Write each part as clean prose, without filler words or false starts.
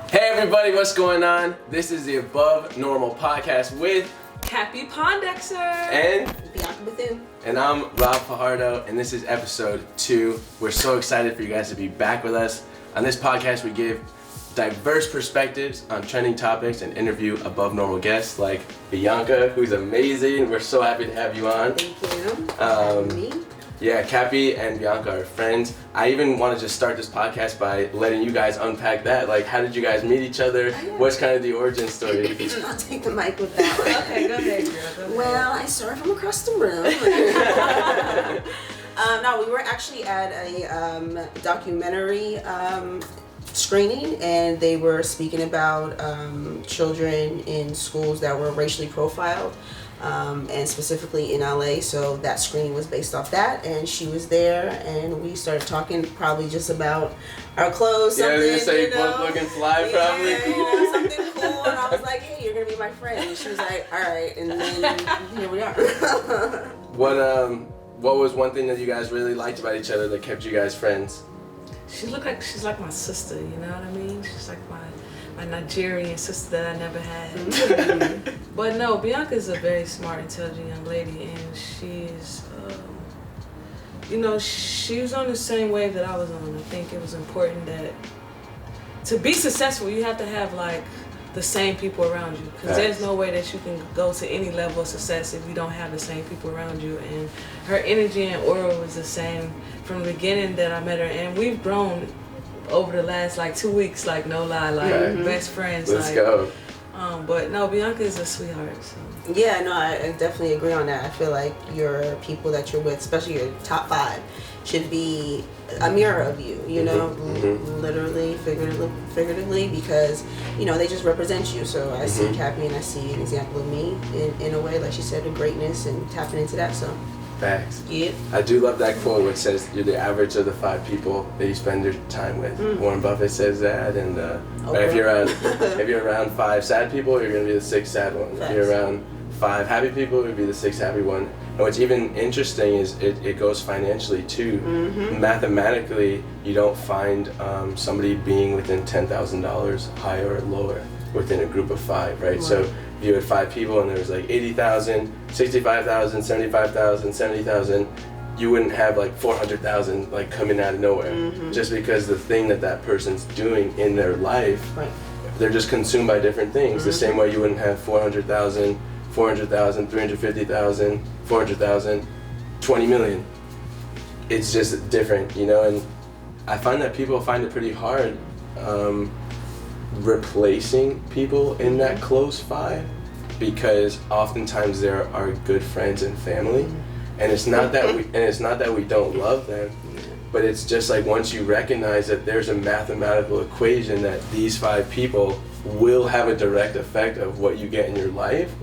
Hey everybody, what's going on? This is the Above Normal podcast with Cappie Pondexter and Bianca Bethune. And I'm Rob Fajardo, and this is episode 2. We're so excited for you guys to be back with us. On this podcast, we give diverse perspectives on trending topics and interview above normal guests like Bianca, who's amazing. We're so happy to have you on. Thank you. Me. Yeah, Cappie and Bianca are friends. I even want to just start this podcast by letting you guys unpack that. Like, how did you guys meet each other? What's kind of the origin story? I'll take the mic with that one. Okay, go ahead, girl. Go ahead. Well, I saw her from across the room. No, we were actually at a documentary screening, and they were speaking about children in schools that were racially profiled. And specifically in LA, so that screening was based off that, and she was there, and we started talking probably just about our clothes. Yeah, I was gonna something, say you know, both looking fly, probably. Yeah, something cool, and I was like, hey, you're gonna be my friend, and she was like, all right, and then here we are. What was one thing that you guys really liked about each other that kept you guys friends? She's like my sister, you know what I mean? She's like my Nigerian sister that I never had. But no, Bianca's a very smart, intelligent young lady, and she's, she was on the same wave that I was on. I think it was important that to be successful, you have to have like the same people around you, because there's no way that you can go to any level of success if you don't have the same people around you. And her energy and aura was the same from the beginning that I met her, and we've grown over the last like 2 weeks, like no lie, like best friends. Let's like, go. But no, Bianca is a sweetheart. So. Yeah, no, I definitely agree on that. I feel like your people that you're with, especially your top 5, should be a mirror of you, you know, literally, figuratively, because, you know, they just represent you. So I see Cappie and I see an example of me in a way, like she said, the greatness and tapping into that, so. Facts. Yeah. I do love that quote which says you're the average of the 5 people that you spend your time with. Warren Buffett says that, and if you're around 5 sad people, you're gonna be the 6th sad one. Facts. If you're around 5 happy people, you'll be the 6th happy one. And what's even interesting is it goes financially too. Mathematically, you don't find somebody being within $10,000 higher or lower within a group of 5, right? So if you had 5 people and there was like 80,000, 65,000, 75,000, 70,000, you wouldn't have like 400,000 like coming out of nowhere, just because the thing that person's doing in their life, they're just consumed by different things. The same way you wouldn't have 400,000, 400,000, 350,000, 400,000, 20 million. It's just different, you know. And I find that people find it pretty hard replacing people in that close 5, because oftentimes there are good friends and family, and it's not that we don't love them, but it's just like once you recognize that there's a mathematical equation that these 5 people will have a direct effect of what you get in your life,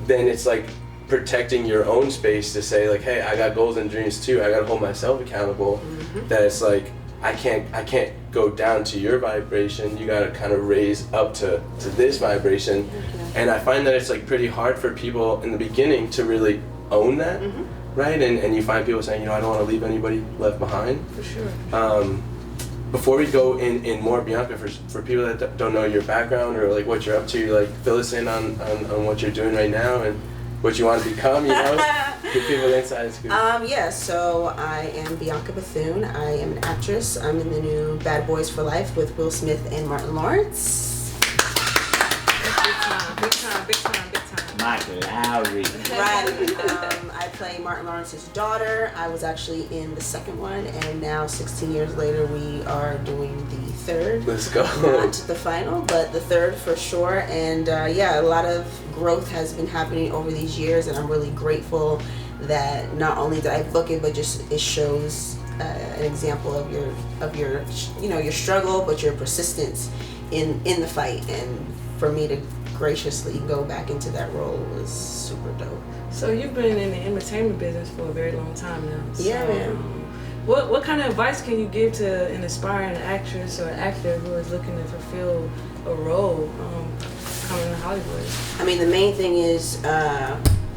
then it's like protecting your own space to say like, hey, I got goals and dreams too. I gotta hold myself accountable. That it's like I can't go down to your vibration. You gotta kind of raise up to this vibration. And I find that it's like pretty hard for people in the beginning to really own that, right? And you find people saying, you know, I don't want to leave anybody left behind. For sure. Before we go in more, Bianca, for people that don't know your background or like what you're up to, like fill us in on what you're doing right now and what you want to become, you know? Give people the inside scoop. So I am Bianca Bethune. I am an actress. I'm in the new Bad Boys for Life with Will Smith and Martin Lawrence. Big time. Myke Lowry. I play Martin Lawrence's daughter. I was actually in the second one, and now 16 years later we are doing the third. Let's go. Not the final, but the third for sure. And a lot of growth has been happening over these years, and I'm really grateful that not only did I book it, but just it shows an example of your your struggle, but your persistence in the fight. And for me to graciously go back into that role was super dope. So you've been in the entertainment business for a very long time now. So, Yeah, man. What kind of advice can you give to an aspiring actress or actor who is looking to fulfill a role coming to Hollywood? I mean, the main thing is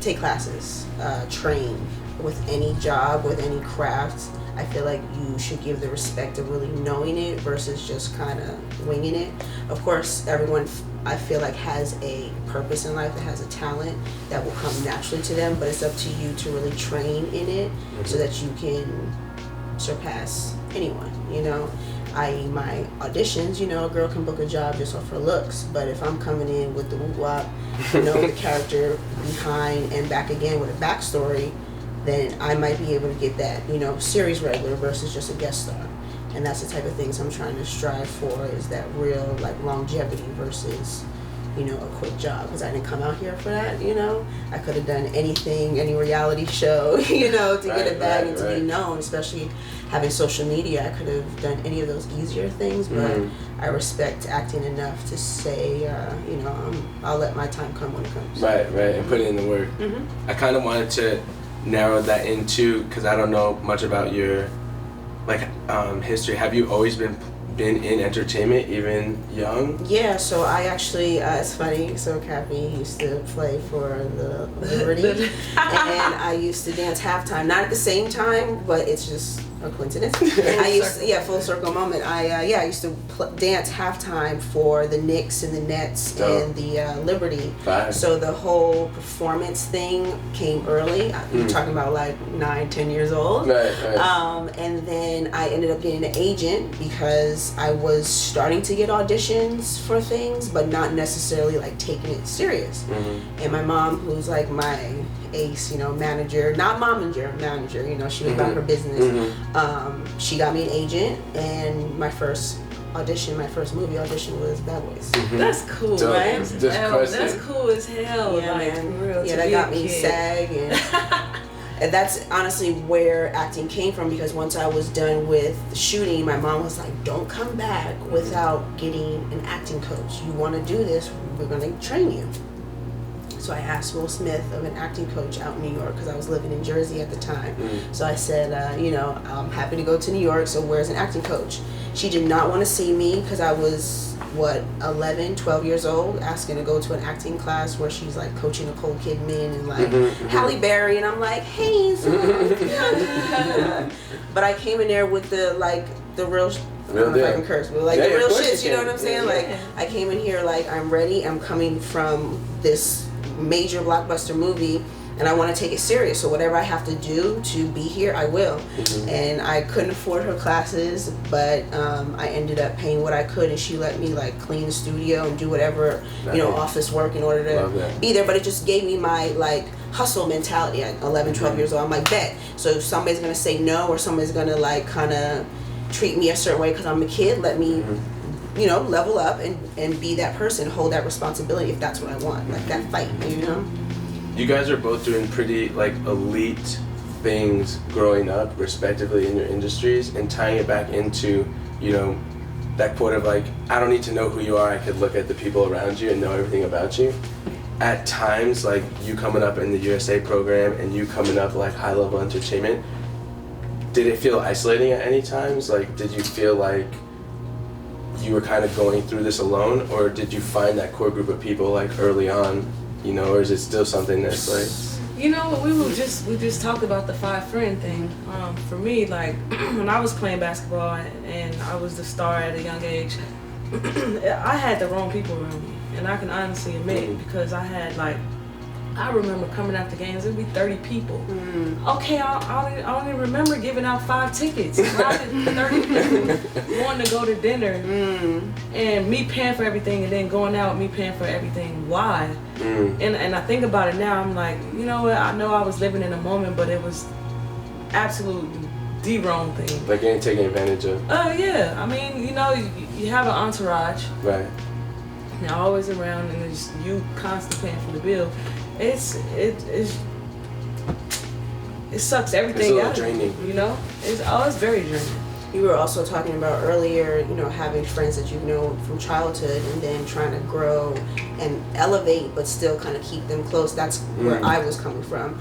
take classes, train with any job, with any craft. I feel like you should give the respect of really knowing it versus just kind of winging it. Of course, everyone I feel like has a purpose in life, that has a talent that will come naturally to them, but it's up to you to really train in it so that you can surpass anyone, you know. I.e. my auditions, you know, a girl can book a job just off her looks, but if I'm coming in with the woo-wop, you know, the character behind and back again with a backstory, then I might be able to get that, you know, series regular versus just a guest star. And that's the type of things I'm trying to strive for, is that real, like, longevity versus, you know, a quick job. Because I didn't come out here for that, you know. I could have done anything, any reality show, you know, to get a bag and to be known, especially having social media. I could have done any of those easier things, but I respect acting enough to say, you know, I'll let my time come when it comes. Right, and put it in the work. I kind of wanted to narrow that into, because I don't know much about your history. Have you always been in entertainment, even young? Yeah, so I actually, it's funny, so Cappie used to play for the Liberty, and I used to dance halftime, not at the same time, but it's just a coincidence. Full circle moment. I used to dance halftime for the Knicks and the Nets and the Liberty. So the whole performance thing came early. You're talking about like 9-10 years old. Right. And then I ended up getting an agent because I was starting to get auditions for things, but not necessarily like taking it serious. And my mom, who's like my ace, you know, manager, not manager, you know, she was about her business. She got me an agent, and my first movie audition was Bad Boys. That's cool, right? That's cool as hell. Yeah, like, man. For real, yeah, that got me SAG, and that's honestly where acting came from, because once I was done with shooting, my mom was like, don't come back without getting an acting coach. You want to do this, we're going to train you. So I asked Will Smith of an acting coach out in New York, because I was living in Jersey at the time. So I said, you know, I'm happy to go to New York, so where's an acting coach? She did not want to see me, because I was, 11, 12 years old, asking to go to an acting class where she's like coaching Nicole Kidman and like Halle Berry, and I'm like, hey, but I came in there with the real I don't know if I can curse, but like the real shits, you know what I'm saying? Like, I came in here like, I'm ready, I'm coming from this major blockbuster movie, and I want to take it serious, so whatever I have to do to be here, I will. And I couldn't afford her classes, but I ended up paying what I could, and she let me like clean the studio and do whatever, you know, office work in order to be there. But it just gave me my like hustle mentality at 11, 12 years old. I'm like, bet. So if somebody's gonna say no, or somebody's gonna like kind of treat me a certain way because I'm a kid, let me you know, level up and be that person, hold that responsibility if that's what I want, like that fight, you know? You guys are both doing pretty like elite things growing up, respectively, in your industries, and tying it back into, you know, that quote of like, I don't need to know who you are, I could look at the people around you and know everything about you. At times, like you coming up in the USA program and you coming up like high level entertainment, did it feel isolating at any times? Like, did you feel like you were kind of going through this alone, or did you find that core group of people like early on, you know, or is it still something that's like? You know, we just talked about the 5-friend thing. For me, like when I was playing basketball and I was the star at a young age, I had the wrong people around me, and I can honestly admit, because I had like, I remember coming out to games, it'd be 30 people. Okay, I don't even remember giving out 5 tickets. 30 people wanting to go to dinner, and me paying for everything, and then going out, me paying for everything. Why? And I think about it now, I'm like, you know what, I know I was living in a moment, but it was absolutely the wrong thing. Like getting taken advantage of. Yeah, I mean, you know, you have an entourage. Right. You're always around, and it's you constantly paying for the bill. It sucks everything out. It's a little draining. You know, it's very draining. You were also talking about earlier, you know, having friends that you've known from childhood and then trying to grow and elevate, but still kind of keep them close. That's where I was coming from.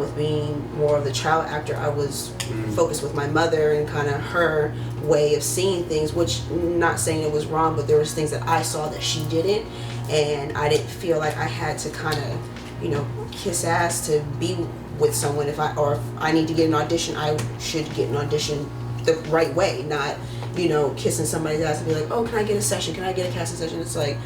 With being more of the child actor, I was focused with my mother and kind of her way of seeing things, which, not saying it was wrong, but there was things that I saw that she didn't, and I didn't feel like I had to kind of, you know, kiss ass to be with someone. If I need to get an audition, I should get an audition the right way, not, kissing somebody's ass and be like, oh, can I get a session? Can I get a casting session? It's like,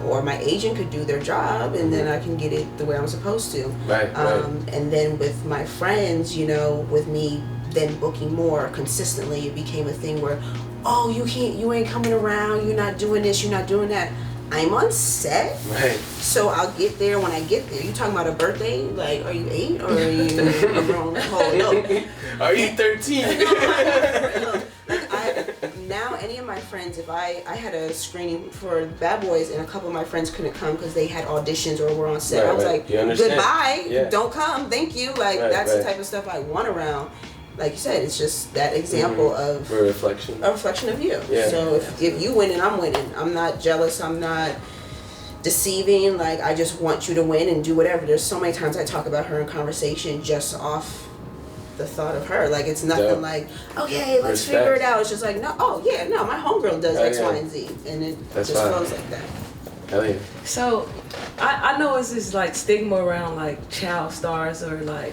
or my agent could do their job and then I can get it the way I'm supposed to. Right. And then with my friends, with me then booking more consistently, it became a thing where, oh, you ain't coming around, you're not doing this, you're not doing that. I'm on set, right? So I'll get there when I get there. You talking about a birthday? Like, are you 8 or are you a grown? Are you 13? Now any of my friends, if I had a screening for Bad Boys and a couple of my friends couldn't come because they had auditions or were on set, I was like, goodbye, don't come, thank you. Like that's the type of stuff I want around. Like you said, it's just that example of a reflection of you. Yeah. So if you win and I'm winning, I'm not jealous, I'm not deceiving, like I just want you to win and do whatever. There's so many times I talk about her in conversation just off the thought of her. Like it's nothing like, okay, let's figure it out. It's just like, no, my homegirl does X, Y, and Z. And it just flows like that. Hell yeah. So I know it's this like stigma around like child stars or like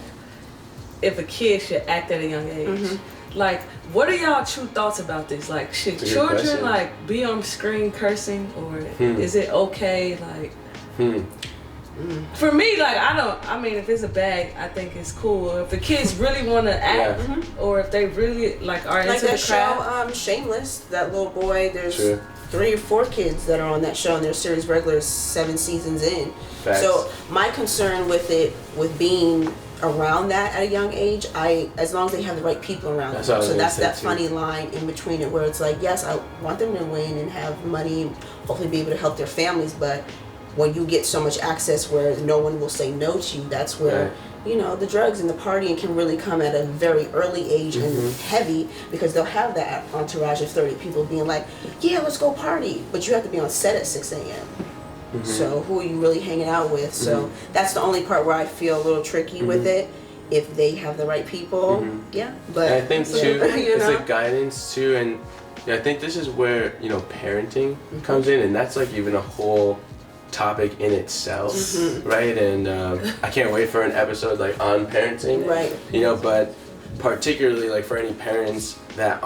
if a kid should act at a young age. Mm-hmm. Like, what are y'all true thoughts about this? Like, should children like be on screen cursing, or is it okay? Like, for me, like I mean, if it's a bag, I think it's cool. If the kids really want to act, or if they really like are into the craft. Show, Shameless. That little boy. There's 3 or 4 kids that are on that show, and their series regular 7 seasons in. Facts. So my concern with it, with being around that at a young age, as long as they have the right people around them. So that's that funny line in between it where it's like, yes, I want them to win and have money and hopefully be able to help their families, but when you get so much access where no one will say no to you, that's where the drugs and the partying can really come at a very early age and heavy, because they'll have that entourage of 30 people being like, yeah, let's go party, but you have to be on set at 6 a.m. So who are you really hanging out with? So that's the only part where I feel a little tricky with it. If they have the right people, But and I think too, it's like guidance too, and I think this is where parenting comes in, and that's like even a whole topic in itself, right? And I can't wait for an episode like on parenting, right? But particularly like for any parents that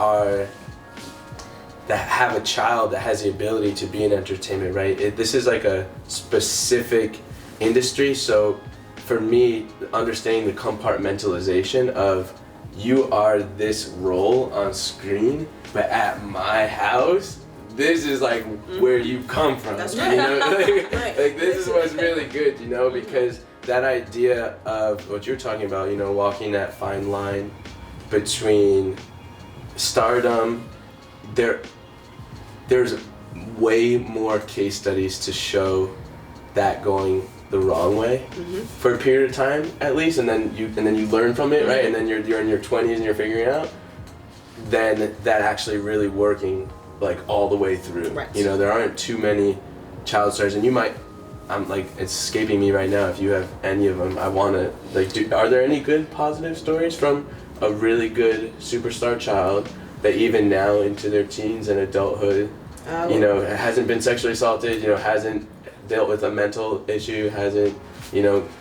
have a child that has the ability to be in entertainment, right? This is like a specific industry, so for me, understanding the compartmentalization of you are this role on screen, but at my house, this is like where you come from. That's right. Like this is what's really good, because that idea of what you're talking about, walking that fine line between stardom, there's way more case studies to show that going the wrong way for a period of time at least, and then you learn from it, right? And then you're in your 20s and you're figuring it out. Then that actually really working like all the way through. Right. There aren't too many child stars, and I'm like, it's escaping me right now. If you have any of them, I want to are there any good positive stories from a really good superstar child that even now into their teens and adulthood, hasn't been sexually assaulted, hasn't dealt with a mental issue, hasn't,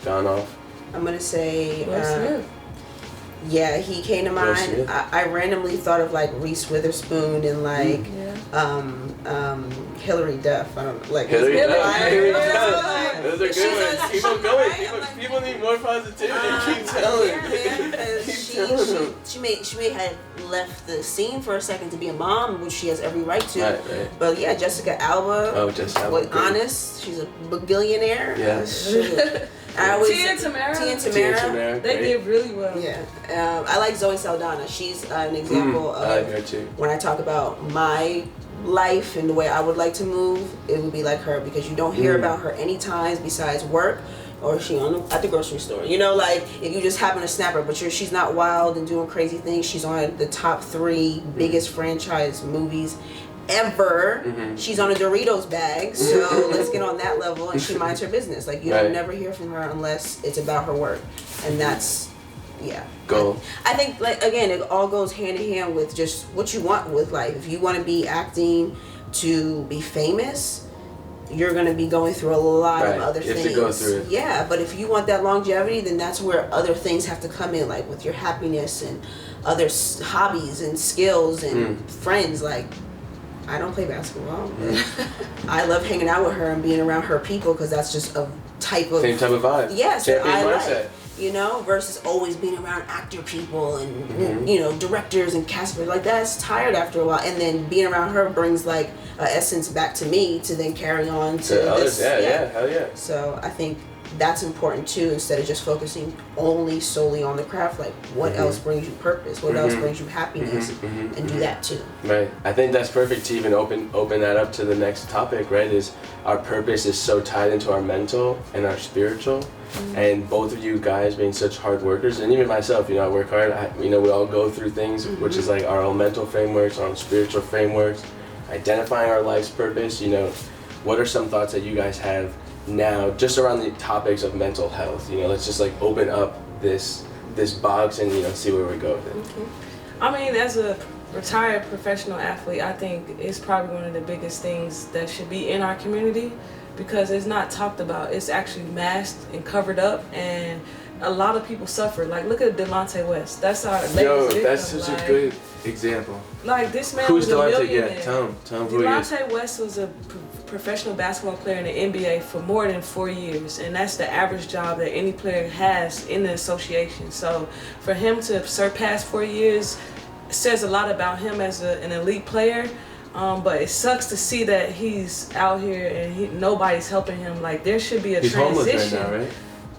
gone off? I'm gonna say, yeah, he came to mind. I randomly thought of like Reese Witherspoon and like Hillary Duff. I don't like Hillary Duff. Those are good ones. Keep on going. People need more positivity. Keep telling. She may have left the scene for a second to be a mom, which she has every right to. Right. But yeah, Jessica Alba. Oh, Jessica Alba. Was honest. She's a billionaire. Yeah. Tia and Tamara. They did really well. Yeah. I like Zoe Saldana. She's an example of, I like her too. When I talk about my life and the way I would like to move, it would be like her, because you don't hear about her any times besides work, or she at the grocery store. Like if you just happen to snap her, but she's not wild and doing crazy things. She's on the top 3 biggest franchise movies ever. She's on a Doritos bag, so let's get on that level, and she minds her business. Like you don't never hear from her unless it's about her work, and that's goal. I think like again, it all goes hand in hand with just what you want with life. If you want to be acting to be famous, you're going to be going through a lot of other you have things. to go through it. Yeah, but if you want that longevity, then that's where other things have to come in, like with your happiness and other hobbies and skills and friends. Like, I don't play basketball, but I love hanging out with her and being around her people because that's just a same type of vibe. Yes, that I mindset. like. You know, versus always being around actor people and you know, directors and casters. Like, that's tired after a while. And then being around her brings like an essence back to me to then carry on to others. this. Yeah, hell yeah. So I think that's important too, instead of just focusing solely on the craft. Like, what else brings you purpose? What else brings you happiness? And do that too. Right. I think that's perfect to even open that up to the next topic, right? Is our purpose is so tied into our mental and our spiritual. And both of you guys being such hard workers, and even myself, you know, I work hard. You know, we all go through things, which is like our own mental frameworks, our own spiritual frameworks, identifying our life's purpose. You know, what are some thoughts that you guys have now, just around the topics of mental health? You know, let's just like open up this box and, you know, see where we go with it. Okay. I mean, as a retired professional athlete, I think it's probably one of the biggest things that should be in our community, because it's not talked about. It's actually masked and covered up, and a lot of people suffer. Like, look at Delonte West. That's our latest victim. That's such a good example. Like, this man Who's was a Delonte? millionaire. Yeah, tell him who he is. Delonte West was a professional basketball player in the NBA for more than 4 years, and that's the average job that any player has in the association. So for him to surpass 4 years says a lot about him as an elite player. But it sucks to see that he's out here and nobody's helping him. Like, there should be a He's transition. homeless right now, right?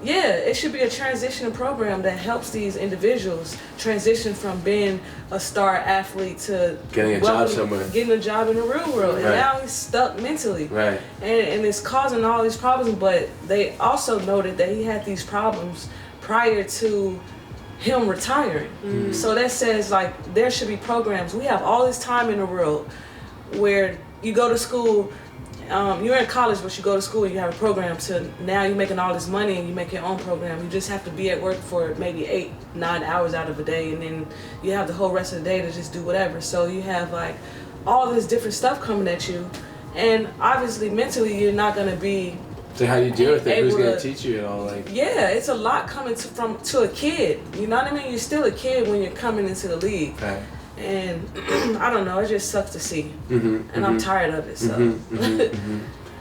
Yeah, it should be a transition program that helps these individuals transition from being a star athlete to getting a job somewhere, getting a job in the real world. And now he's stuck mentally. Right. And it's causing all these problems. But they also noted that he had these problems prior to him retiring. So that says, like, there should be programs. We have all this time in the world where you go to school, you're in college, but you go to school and you have a program, to now you're making all this money and you make your own program. You just have to be at work for maybe 8-9 hours out of a day, and then you have the whole rest of the day to just do whatever. So you have like all this different stuff coming at you, and obviously mentally you're not going to be. So how do you deal with it? Who's going to teach you it all? Like, yeah, it's a lot coming to a kid. You know what I mean? You're still a kid when you're coming into the league. right. And I don't know, it just sucks to see. And I'm tired of it, so.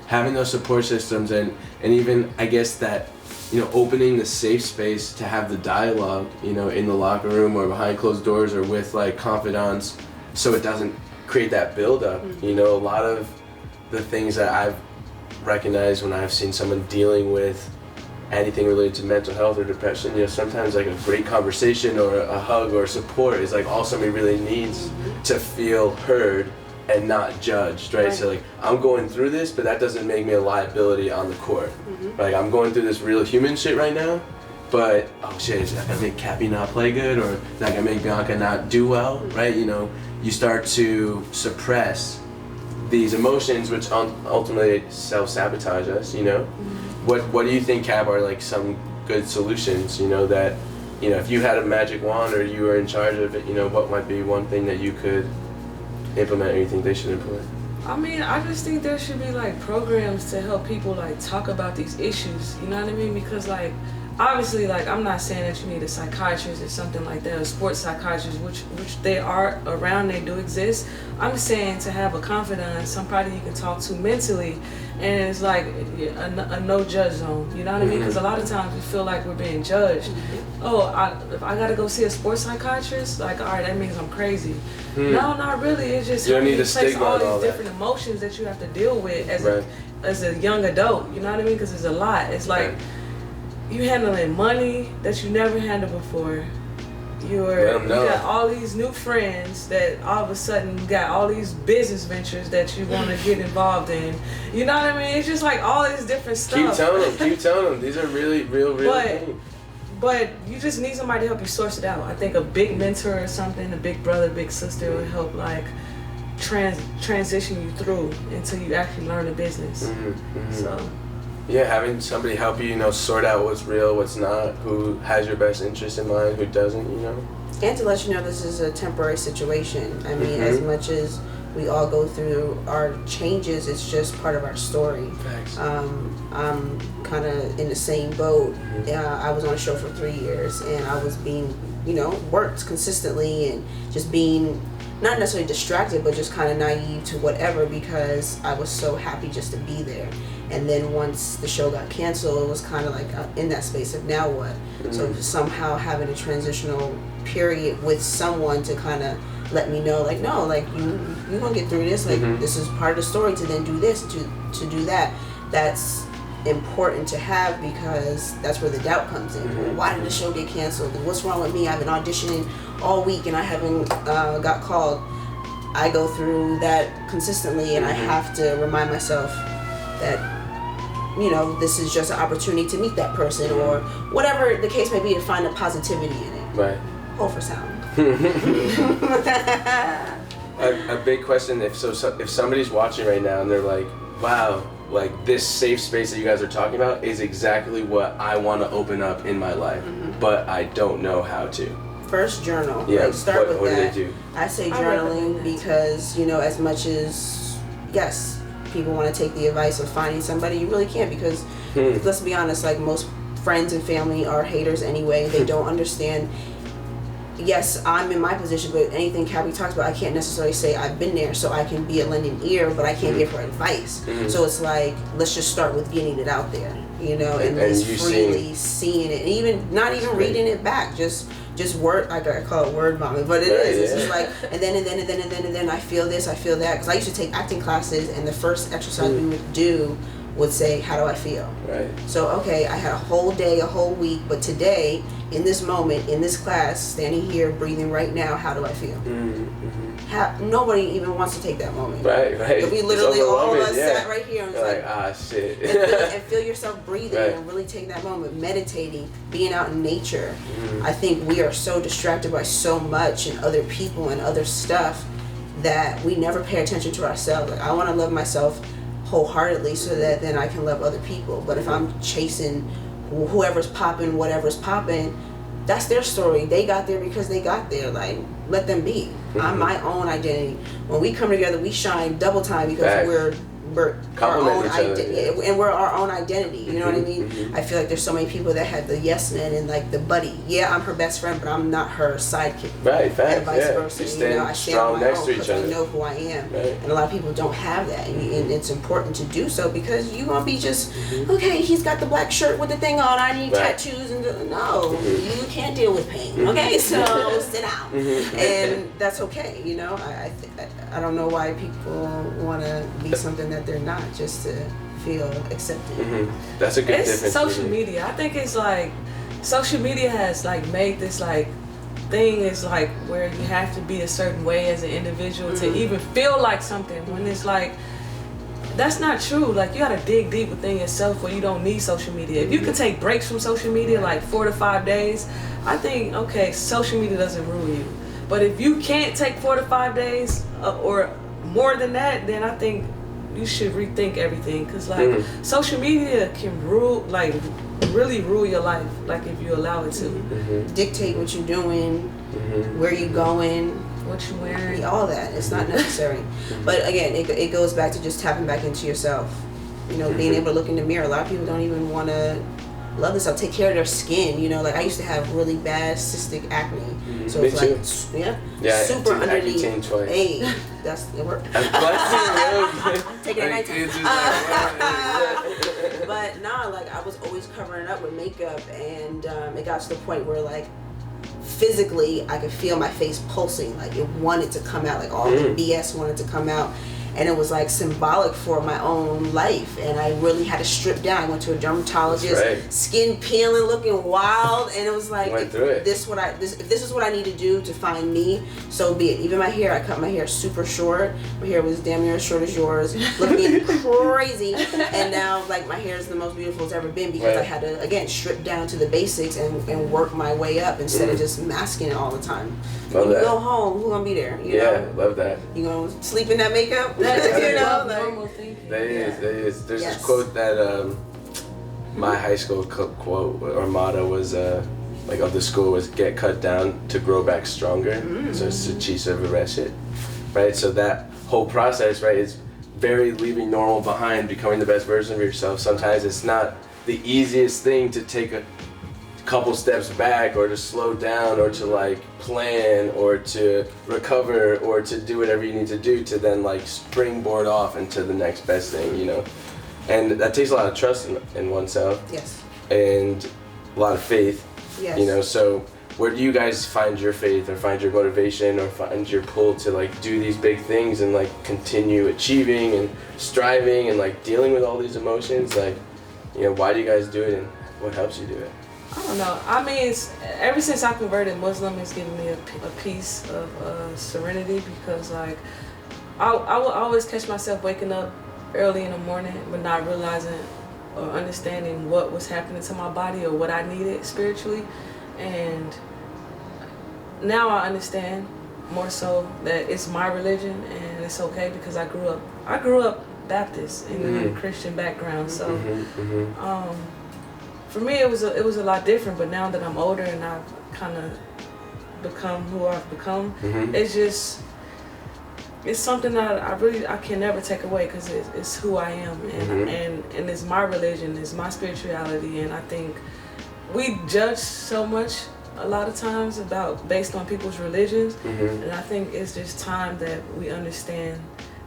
Having those support systems and even, I guess, that, you know, opening the safe space to have the dialogue, you know, in the locker room or behind closed doors or with like confidants, so it doesn't create that buildup. You know, a lot of the things that I've recognized when I've seen someone dealing with anything related to mental health or depression, you know, sometimes like a great conversation or a hug or support is like all somebody really needs to feel heard and not judged, right? So like, I'm going through this, but that doesn't make me a liability on the court. Like, I'm going through this real human shit right now, but oh shit, is that gonna make Cappie not play good, or is that gonna make Bianca not do well, right? You know, you start to suppress these emotions, which ultimately self-sabotage us, you know? What do you think, Cap, are like some good solutions, you know, that, you know, if you had a magic wand or you were in charge of it, you know, what might be one thing that you could implement or you think they should implement? I mean, I just think there should be like programs to help people like talk about these issues, you know what I mean? Because like, obviously, like, I'm not saying that you need a psychiatrist or something like that, or sports psychiatrist, which they are around, they do exist. I'm saying to have a confidant, somebody you can talk to mentally, and it's like a no judge zone, you know what I mean? Because a lot of times we feel like we're being judged. Oh, if I gotta go see a sports psychiatrist, like, all right, that means I'm crazy. No, not really. It's just you don't need to place stigma all and all these that. different emotions that you have to deal with as a young adult, you know what I mean? Because it's a lot. It's like, you handling money that you never handled before. You got all these new friends that all of a sudden you got all these business ventures that you want to get involved in. You know what I mean? It's just like all this different stuff. Keep telling them. These are really real things. But you just need somebody to help you source it out. I think a big mentor or something, a big brother, big sister will help like transition you through until you actually learn the business. So. Yeah, having somebody help you, you know, sort out what's real, what's not, who has your best interest in mind, who doesn't, you know. And to let you know this is a temporary situation. I mean, as much as we all go through our changes. It's just part of our story. Thanks. I'm kind of in the same boat. I was on a show for 3 years, and I was being, worked consistently and just being not necessarily distracted, but just kind of naive to whatever, because I was so happy just to be there. And then once the show got canceled, it was kind of like in that space of now what? So somehow having a transitional period with someone to kind of let me know, like, no, like, you're gonna get through this, like, this is part of the story, to then do this, to do that. That's important to have, because that's where the doubt comes in. Well, why did the show get canceled? And what's wrong with me? I've been auditioning all week and I haven't got called. I go through that consistently, and I have to remind myself that, this is just an opportunity to meet that person, or whatever the case may be, to find a positivity in it. Right. Hold for sound. A big question, if somebody's watching right now and they're like, wow, like this safe space that you guys are talking about is exactly what I want to open up in my life, but I don't know how to. First, journal. Yeah. Like, start with what that. do they do? I say journaling because, as much as, yes, people want to take the advice of finding somebody, you really can't, because let's be honest, like, most friends and family are haters anyway. They don't understand. Yes, I'm in my position, but anything Cappie talks about, I can't necessarily say I've been there, so I can be a lending ear, but I can't give her advice. So it's like, let's just start with getting it out there, and just freely seeing it, and even not even reading it back, just word, like I call it word vomit, but it is. It's just like, and then I feel this, I feel that, because I used to take acting classes, and the first exercise we would do would say, how do I feel? Right. So, okay, I had a whole day, a whole week, but today, in this moment, in this class, standing here, breathing right now, how do I feel? Nobody even wants to take that moment. Right. We literally all of us sat right here and was like, shit. and feel yourself breathing and really take that moment, meditating, being out in nature. I think we are so distracted by so much and other people and other stuff that we never pay attention to ourselves. Like, I want to love myself wholeheartedly so that then I can love other people. But if I'm chasing whoever's popping, whatever's popping, that's their story. They got there because they got there. Like, let them be. I'm my own identity. When we come together, we shine double time, because we're our own identity, and we're our own identity. You know what I mean? I feel like there's so many people that have the yes men and like the buddy. Yeah, I'm her best friend, but I'm not her sidekick. Right, facts. And vice versa. You stand I stand strong on my next own to each because other. I know who I am, right. And a lot of people don't have that, and it's important to do so, because you won't be just okay. He's got the black shirt with the thing on. I need tattoos, and no, you can't deal with pain. Okay, so sit down, and that's okay. I don't know why people want to be something that they're not, just to feel accepted. That's a good difference. It's social media. I think it's like social media has like made this like thing is like where you have to be a certain way as an individual to even feel like something, when it's like that's not true. Like, you gotta dig deep within yourself where you don't need social media. If you could take breaks from social media like 4 to 5 days, I think okay, social media doesn't ruin you. But if you can't take 4 to 5 days or more than that, then I think you should rethink everything, because like social media can really rule your life, like if you allow it to. Dictate what you're doing, where you going, what you wearing, all that. It's not necessary. But again, it goes back to just tapping back into yourself. Being able to look in the mirror. A lot of people don't even want to love themselves, take care of their skin. Like, I used to have really bad cystic acne. So it's like, super underneath. Hey, it worked. Take it at night. But nah, like, I was always covering it up with makeup, and it got to the point where, like, physically I could feel my face pulsing, like it wanted to come out, like all the BS wanted to come out. And it was like symbolic for my own life, and I really had to strip down. I went to a dermatologist, skin peeling, looking wild, and it was like, if this is what I need to do to find me, so be it. Even my hair, I cut my hair super short. My hair was damn near as short as yours, looking crazy, and now like my hair is the most beautiful it's ever been, because I had to again strip down to the basics and work my way up instead of just masking it all the time. Love when you that. go home, who's gonna be there? You know? Love that. You gonna sleep in that makeup? normal thinking. There is. There's this quote that my high school quote or motto was like of the school was "Get cut down to grow back stronger." So it's the cheese of shit, right? So that whole process, right, is very leaving normal behind, becoming the best version of yourself. Sometimes it's not the easiest thing to take a couple steps back, or to slow down, or to like plan, or to recover, or to do whatever you need to do to then like springboard off into the next best thing, you know. And that takes a lot of trust in oneself. Yes. And a lot of faith. Yes. You know, so where do you guys find your faith, or find your motivation, or find your pull to like do these big things and like continue achieving and striving and like dealing with all these emotions? Like, you know, why do you guys do it, and what helps you do it? I don't know. I mean, ever since I converted Muslim, it's given me a piece of serenity, because like I will always catch myself waking up early in the morning but not realizing or understanding what was happening to my body or what I needed spiritually. And now I understand more so that it's my religion and it's okay, because I grew up Baptist in a Christian background. So for me it was a lot different. But now that I'm older and I've kind of become who I've become, it's something that I can never take away, because it's who I am, and it's my religion, it's my spirituality. And I think we judge so much a lot of times based on people's religions, and I think it's just time that we understand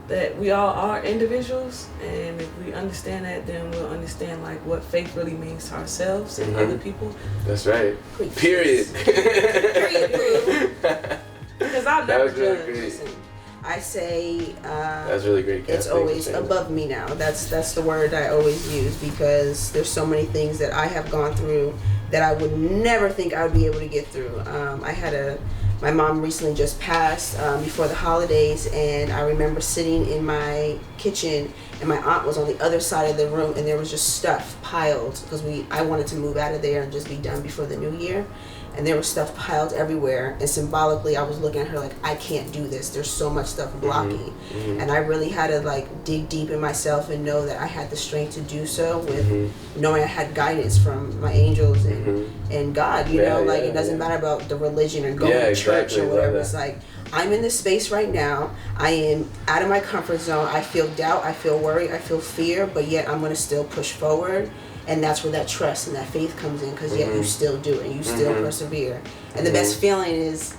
that we all are individuals, and if we understand that, then we'll understand like what faith really means to ourselves and other people. That's right. Period. Period. Because I've never That was really judged. great. Listen, I say That's really great. Kat. it's Thank you for always saying above me now. That's the word I always use, because there's so many things that I have gone through that I would never think I would be able to get through. My mom recently just passed before the holidays, and I remember sitting in my kitchen, and my aunt was on the other side of the room, and there was just stuff piled, because I wanted to move out of there and just be done before the new year. And there was stuff piled everywhere, and symbolically I was looking at her like, I can't do this, there's so much stuff blocking. And I really had to like dig deep in myself and know that I had the strength to do so, with knowing I had guidance from my angels and God, you know, like it doesn't matter about the religion or going to church or whatever. It's like, I'm in this space right now, I am out of my comfort zone, I feel doubt, I feel worry, I feel fear, but yet I'm going to still push forward. And that's where that trust and that faith comes in, because yet you still do it, you still persevere. And the best feeling is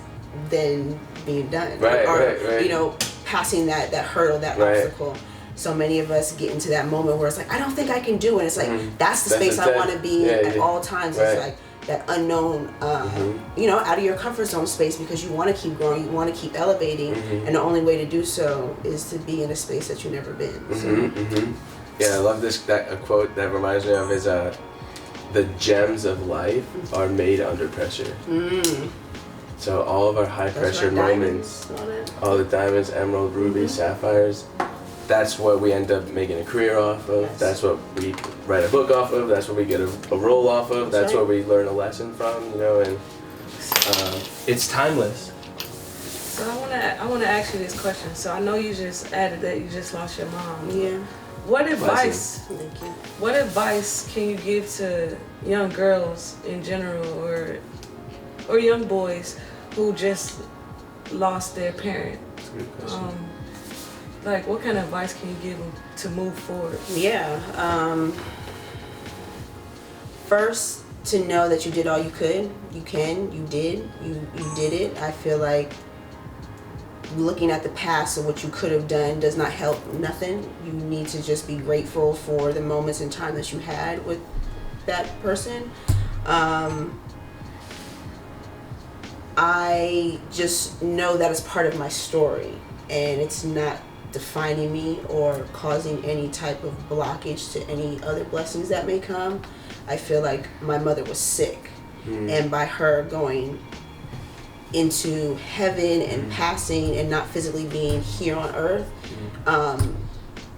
then being done, or you know, passing that hurdle, that obstacle. So many of us get into that moment where it's like, I don't think I can do it. It's like, that's the space I want to be in at all times. It's like that unknown, you know, out of your comfort zone space, because you want to keep growing, you want to keep elevating, and the only way to do so is to be in a space that you've never been. So. Yeah, I love a quote that reminds me of is the gems of life are made under pressure. So all of our high pressure moments, all the diamonds, emerald, rubies, sapphires, that's what we end up making a career off of. That's what we write a book off of. That's what we get a role off of. That's what we learn a lesson from, you know, and it's timeless. So I wanna ask you this question. So I know you just added that you just lost your mom. Yeah. What advice can you give to young girls in general, or young boys who just lost their parent? That's a good question. Like, what kind of advice can you give them to move forward? Yeah. First, to know that you did all you could. You did it. I feel like looking at the past of what you could have done does not help nothing. You need to just be grateful for the moments in time that you had with that person. I just know that it's part of my story, and it's not defining me or causing any type of blockage to any other blessings that may come. I feel like my mother was sick, and by her going into heaven and passing and not physically being here on earth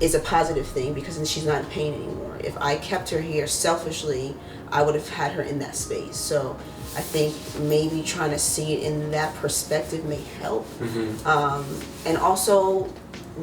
is a positive thing, because then she's not in pain anymore. If I kept her here selfishly, I would have had her in that space. So I think maybe trying to see it in that perspective may help. And also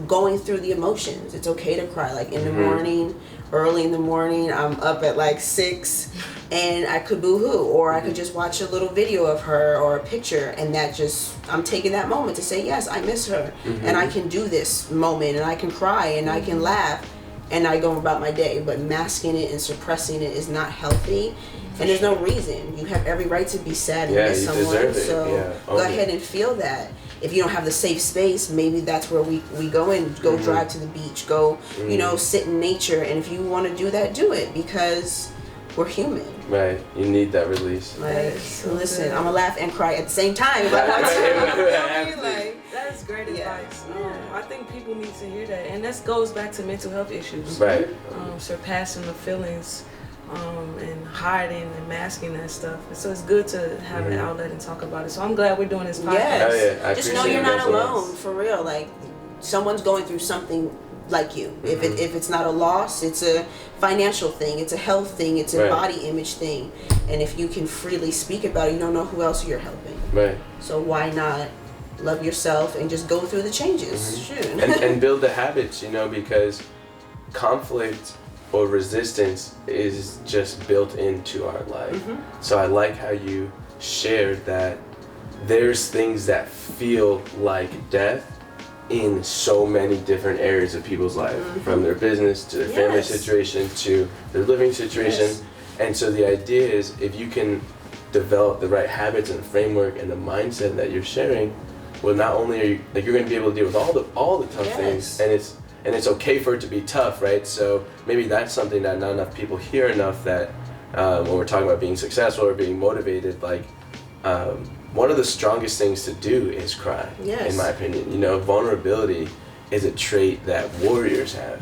going through the emotions. It's okay to cry. Like in the morning, early in the morning, I'm up at like 6 and I could boo-hoo, or I could just watch a little video of her or a picture, and that just, I'm taking that moment to say, yes, I miss her, and I can do this moment, and I can cry, and I can laugh, and I go about my day. But masking it and suppressing it is not healthy, and there's no reason. You have every right to be sad and miss someone, deserve it. so go ahead and feel that. If you don't have the safe space, maybe that's where we go and go drive to the beach, go, you know, sit in nature, and if you want to do that, do it, because we're human. Right, you need that release. Like, So listen, good. I'm gonna laugh and cry at the same time if I want to. You know what I mean? Like, That's great advice. Yeah. I think people need to hear that, and that goes back to mental health issues. Right. Surpassing the feelings, and hiding and masking that stuff. So it's good to have an outlet and talk about it. So I'm glad we're doing this podcast. yes. I Just know appreciate you're not mental health. alone, for real. Like, someone's going through something like you. If it's not a loss, it's a financial thing, it's a health thing, it's a body image thing. And if you can freely speak about it, you don't know who else you're helping. Right. So why not love yourself and just go through the changes? Shoot. And build the habits, you know, because conflict or resistance is just built into our life. So I like how you shared that there's things that feel like death in so many different areas of people's life, from their business to their family situation to their living situation. And so the idea is, if you can develop the right habits and framework and the mindset that you're sharing, well, not only are you, like, you're going to be able to deal with all the tough things, and it's okay for it to be tough, right? So maybe that's something that not enough people hear enough, that when we're talking about being successful or being motivated, like, one of the strongest things to do is cry, in my opinion. You know, vulnerability is a trait that warriors have.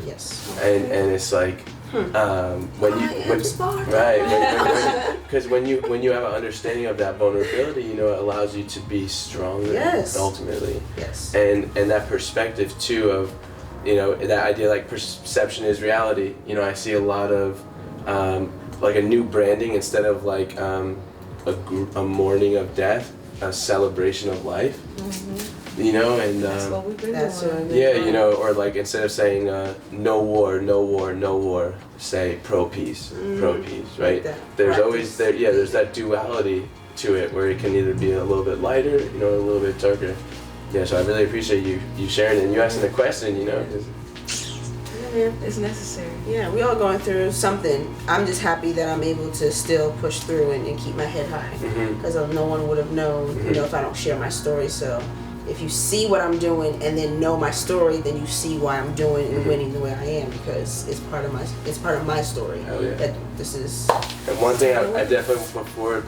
And it's like, because when you have an understanding of that vulnerability, you know, it allows you to be stronger ultimately. And that perspective too of, you know, that idea, like, perception is reality. You know, I see a lot of like a new branding instead of like a mourning of death, a celebration of life. You know, and That's what we've been doing. you know, or like, instead of saying no war, no war, no war, say pro peace, right? There's always there's that duality to it, where it can either be a little bit lighter, you know, a little bit darker. Yeah, so I really appreciate you sharing it, and you asking the question, you know. It's necessary. Yeah, we all going through something. I'm just happy that I'm able to still push through and keep my head high, because no one would have known, you know, if I don't share my story. So if you see what I'm doing and then know my story, then you see why I'm doing and winning the way I am, because it's part of my story. That this is. And one thing I definitely, before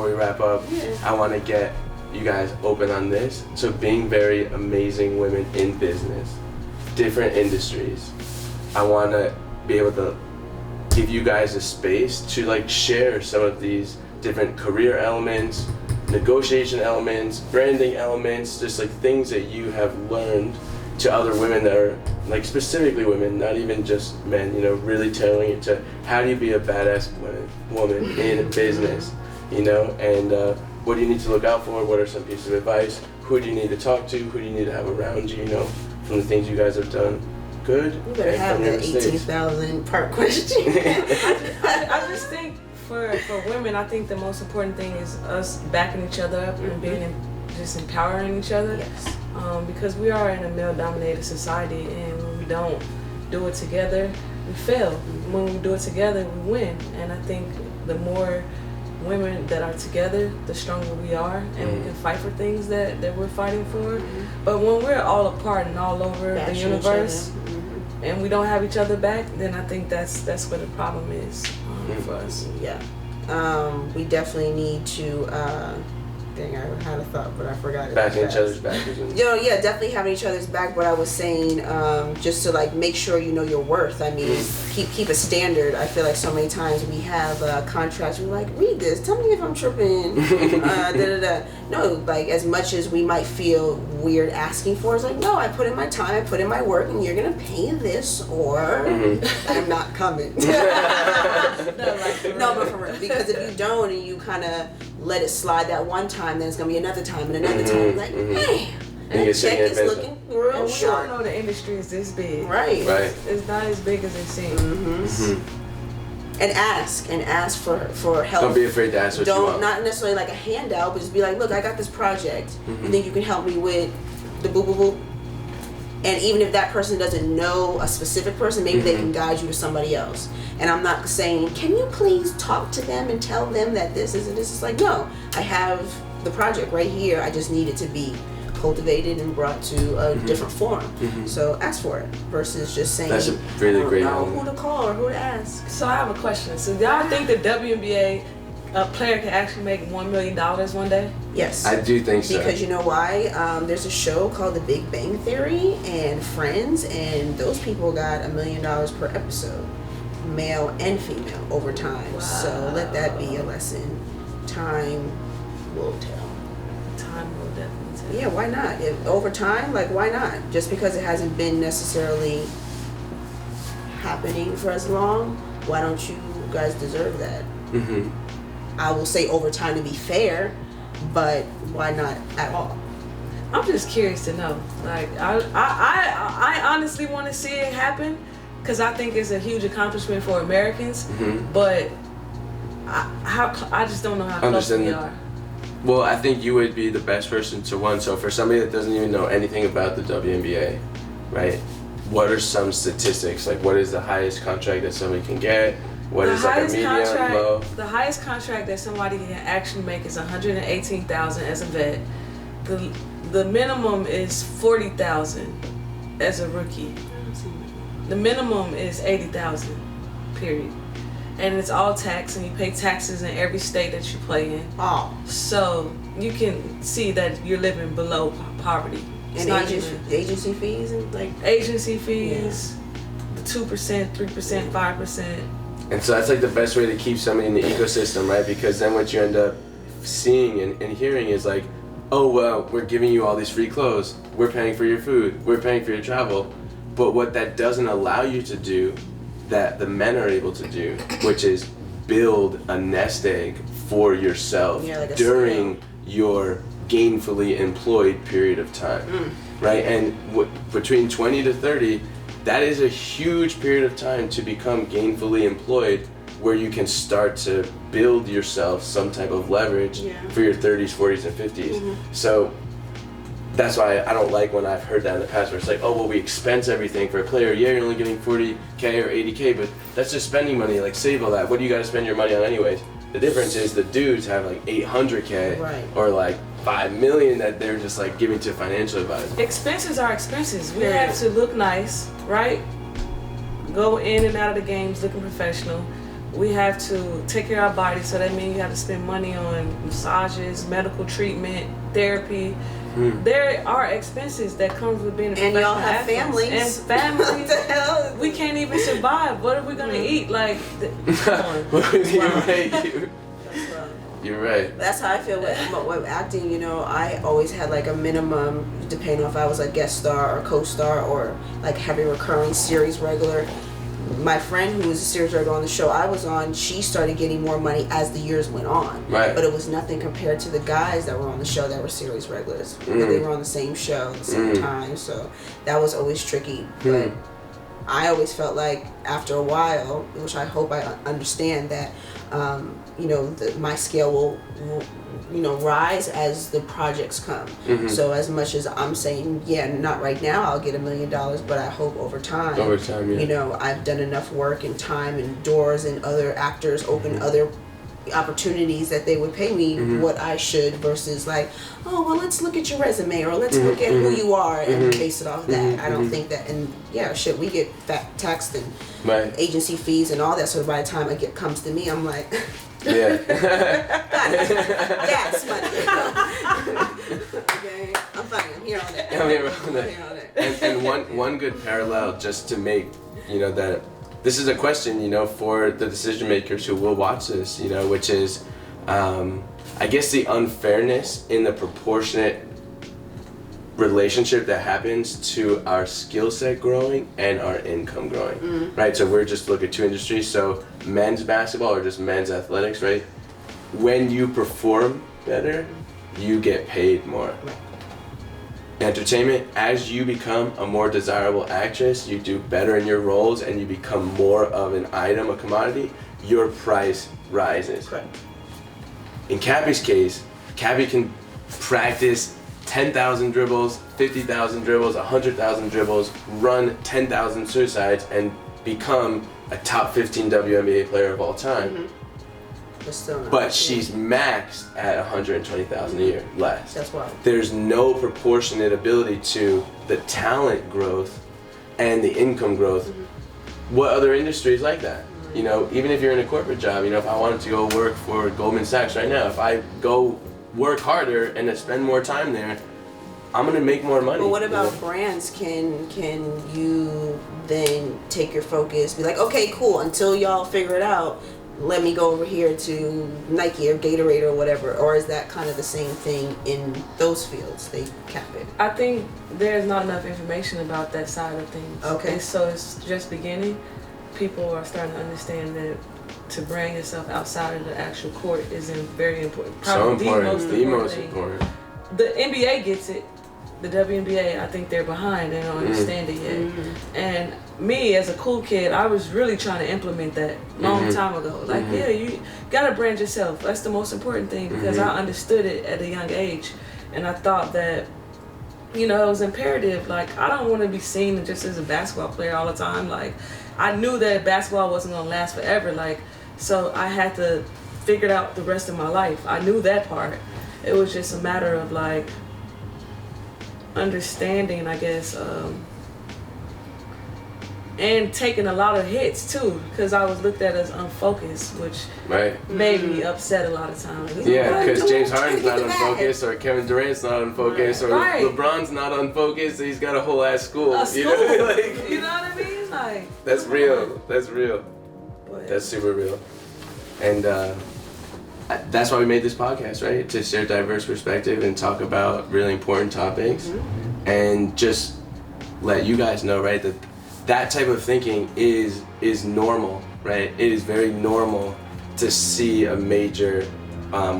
we wrap up, I want to get you guys open on this. So being very amazing women in business, different industries, I want to be able to give you guys a space to, like, share some of these different career elements, negotiation elements, branding elements, just like things that you have learned to other women that are, like, specifically women, not even just men, you know, really tailoring it to how do you be a badass woman in business, you know, and what do you need to look out for, what are some pieces of advice, who do you need to talk to, who do you need to have around you, you know, from the things you guys have done good. You better have that 18,000 part question. I just think for women, I think the most important thing is us backing each other up and just empowering each other. Because we are in a male-dominated society, and when we don't do it together, we fail. When we do it together, we win. And I think the more women that are together, the stronger we are, and we can fight for things that we're fighting for. But when we're all apart and all over the universe, and we don't have each other back, then I think that's where the problem is for us. We definitely need to. Dang, I had a thought, but I forgot it. Backing each other's back. Definitely having each other's back. But I was saying, just to, like, make sure you know your worth. I mean, keep a standard. I feel like so many times we have contracts. We're like, read this. Tell me if I'm tripping. No, like, as much as we might feel weird asking for, it's like, no, I put in my time, I put in my work, and you're gonna pay this, or I'm not coming. No, but for real, because if you don't and you kind of let it slide that one time, then it's gonna be another time and another time. Like, man, And Niggas check shaking is their looking And real we all short. know the industry is this big. Right. Right. It's not as big as it seems. And ask for help. Don't be afraid to ask what you Don't, want. not necessarily like a handout, but just be like, look, I got this project. You think you can help me with the boo boo boo? And even if that person doesn't know a specific person, maybe they can guide you to somebody else. And I'm not saying, can you please talk to them and tell them that this is and this is like, no, I have the project right here. I just need it to be cultivated and brought to a different form. So ask for it versus just saying, That's a really great know one. who to call or who to ask. So I have a question. So y'all think the WNBA player can actually make $1 million one day? Yes. I do think so. Because you know why? There's a show called The Big Bang Theory and Friends, and those people got $1 million per episode, male and female, over time. Wow. So let that be a lesson. Time will tell. Time will definitely tell. Yeah, why not? If over time, like why not? Just because it hasn't been necessarily happening for as long, why don't you guys deserve that? I will say over time to be fair, but why not at all? I'm just curious to know. Like, I honestly want to see it happen because I think it's a huge accomplishment for Americans. But I just don't know how close we are. Well, I think you would be the best person to one. So for somebody that doesn't even know anything about the WNBA, right? What are some statistics? Like, what is the highest contract that somebody can get? What is like a medium, low? The highest contract that somebody can actually make is $118,000 as a vet. The minimum is $40,000 as a rookie. The minimum is $80,000, period. And it's all tax, and you pay taxes in every state that you play in. Oh. So you can see that you're living below poverty. It's And not agency fees and like agency fees, the 2%, 3%, 5%. And so that's like the best way to keep somebody in the ecosystem, right? Because then what you end up seeing and hearing is like, oh, well, we're giving you all these free clothes. We're paying for your food. We're paying for your travel. But what that doesn't allow you to do, that the men are able to do, which is build a nest egg for yourself like during your gainfully employed period of time, right? And between 20 to 30, that is a huge period of time to become gainfully employed, where you can start to build yourself some type of leverage for your 30s, 40s, and 50s. So that's why I don't like when I've heard that in the past, where it's like, oh, well, we expense everything for a player. Yeah, you're only getting 40K or 80K, but that's just spending money. Like, save all that. What do you got to spend your money on anyways? The difference is the dudes have like 800K or like 5 million that they're just like giving to financial advisors. Expenses are expenses. We have to look nice, right? Go in and out of the games looking professional. We have to take care of our bodies, so that means you have to spend money on massages, medical treatment, therapy. There are expenses that comes with being a professional and y'all have athlete. families. And families. What the hell? We can't even survive. What are we gonna eat? Like, come on. You're right. That's how I feel with acting. You know, I always had like a minimum, depending on if I was a guest star or co-star or like heavy recurring series regular. My friend who was a series regular on the show I was on, she started getting more money as the years went on. Right. But it was nothing compared to the guys that were on the show that were series regulars. But they were on the same show at the same time, so that was always tricky. But I always felt like after a while, which I hope I understand, that you know, my scale will you know, rise as the projects come. So as much as I'm saying, yeah, not right now, I'll get $1 million, but I hope over time, you know, I've done enough work and time and doors and other actors open other opportunities that they would pay me what I should, versus like, oh, well, let's look at your resume, or let's look at who you are and base it off that. I don't think that, and yeah, shit, we get taxed and agency fees and all that, so by the time it comes to me, I'm like, gas money. Okay, I'm fine, I'm here on that. And one good parallel, just to make, you know, that this is a question, you know, for the decision makers who will watch this, you know, which is, I guess, the unfairness in the proportionate relationship that happens to our skill set growing and our income growing, right? So we're just looking at two industries. So men's basketball or just men's athletics, right? When you perform better, you get paid more. entertainment, as you become a more desirable actress, you do better in your roles, and you become more of an item, a commodity, your price rises. Correct. In Cappie's case, Cappie can practice 10,000 dribbles, 50,000 dribbles, 100,000 dribbles, run 10,000 suicides, and become a top 15 WNBA player of all time. Mm-hmm. But she's maxed at 120,000 a year, less. That's wild. There's no proportionate ability to the talent growth and the income growth. Mm-hmm. What other industry is like that? You know, even if you're in a corporate job, you know, if I wanted to go work for Goldman Sachs right now, if I go work harder and spend more time there, I'm gonna make more money. But what about brands? Can you then take your focus, be like, okay, cool, until y'all figure it out, let me go over here to Nike or Gatorade or whatever? Or is that kind of the same thing in those fields? They cap it. I think there's not enough information about that side of things. Okay. And so it's just beginning. People are starting to understand that to bring yourself outside of the actual court is very important. Probably so important. The most thing. important. The NBA gets it. The WNBA, I think they're behind. They don't understand it yet. Mm-hmm. And me, as a cool kid, I was really trying to implement that long time ago. Like, yeah, you gotta brand yourself. That's the most important thing, because I understood it at a young age. And I thought that, you know, it was imperative. Like, I don't want to be seen just as a basketball player all the time. Like, I knew that basketball wasn't gonna last forever. Like, so I had to figure it out the rest of my life. I knew that part. It was just a matter of like understanding, I guess, and taking a lot of hits too, because I was looked at as unfocused, which made me upset a lot of times. Yeah, because James Harden's not unfocused, or Kevin Durant's not unfocused, or LeBron's not unfocused. He's got a whole ass school. You know what I mean? Like, that's real. That's real. But that's super real. And that's why we made this podcast, right? To share diverse perspective and talk about really important topics, and just let you guys know, right, that type of thinking is normal, right? It is very normal to see a major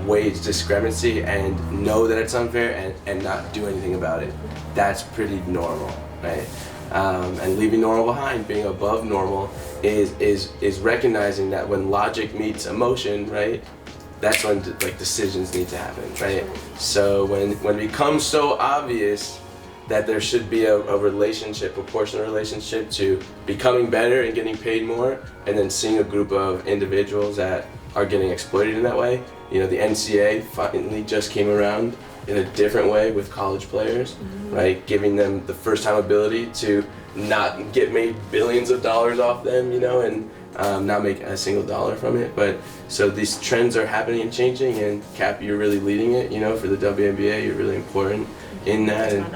wage discrepancy and know that it's unfair and not do anything about it. That's pretty normal, right? And leaving normal behind, being above normal, is recognizing that when logic meets emotion, right? That's when like decisions need to happen, right? So when it becomes so obvious that there should be a relationship, proportional relationship to becoming better and getting paid more, and then seeing a group of individuals that are getting exploited in that way. You know, the NCAA finally just came around in a different way with college players, right? Giving them the first time ability to not get made billions of dollars off them, you know, and not make a single dollar from it. But so these trends are happening and changing, and Cap, you're really leading it, you know, for the WNBA. You're really important in that, and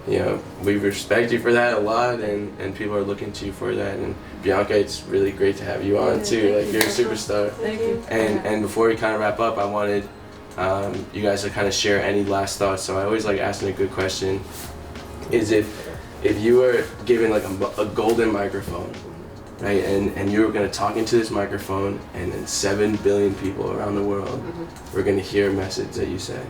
you know, we respect you for that a lot, and people are looking to you for that. And Bianca, it's really great to have you on too. Like, you're a superstar. Thank you. And before we kind of wrap up, I wanted you guys to kind of share any last thoughts. So I always like asking a good question. Is if you were given like a golden microphone, right, and you were gonna talk into this microphone, and then 7 billion people around the world were gonna hear a message that you said.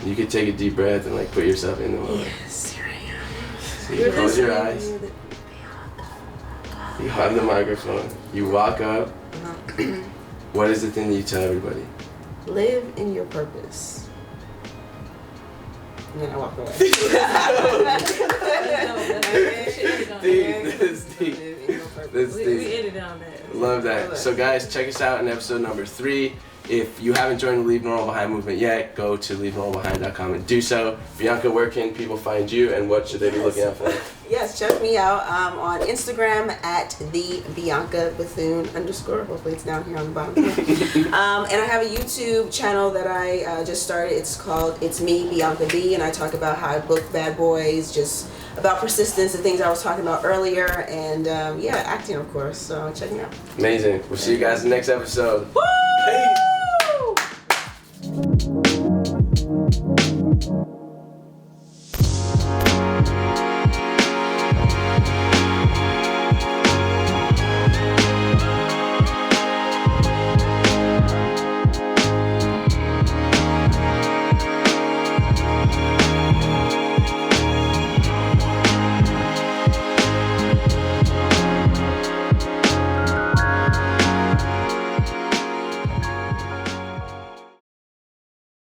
You could take a deep breath and like put yourself in the moment. Yes, here I am. So you close your eyes. You have the microphone. You walk up. What is the thing that you tell everybody? Live in your purpose. And then I walk away. That's deep. We ended on that. Love that. So guys, check us out in episode number 3. If you haven't joined the Leave Normal Behind movement yet, go to leavenormalbehind.com and do so. Bianca, where can people find you, and what should they be looking out for? Yes, check me out on Instagram at the Bianca Bethune _ Hopefully it's down here on the bottom. And I have a YouTube channel that I just started. It's called It's Me, Bianca B, and I talk about how I book bad boys, just about persistence and things I was talking about earlier, and yeah, acting, of course. So check me out. Amazing. We'll see you guys in the next episode. Woo!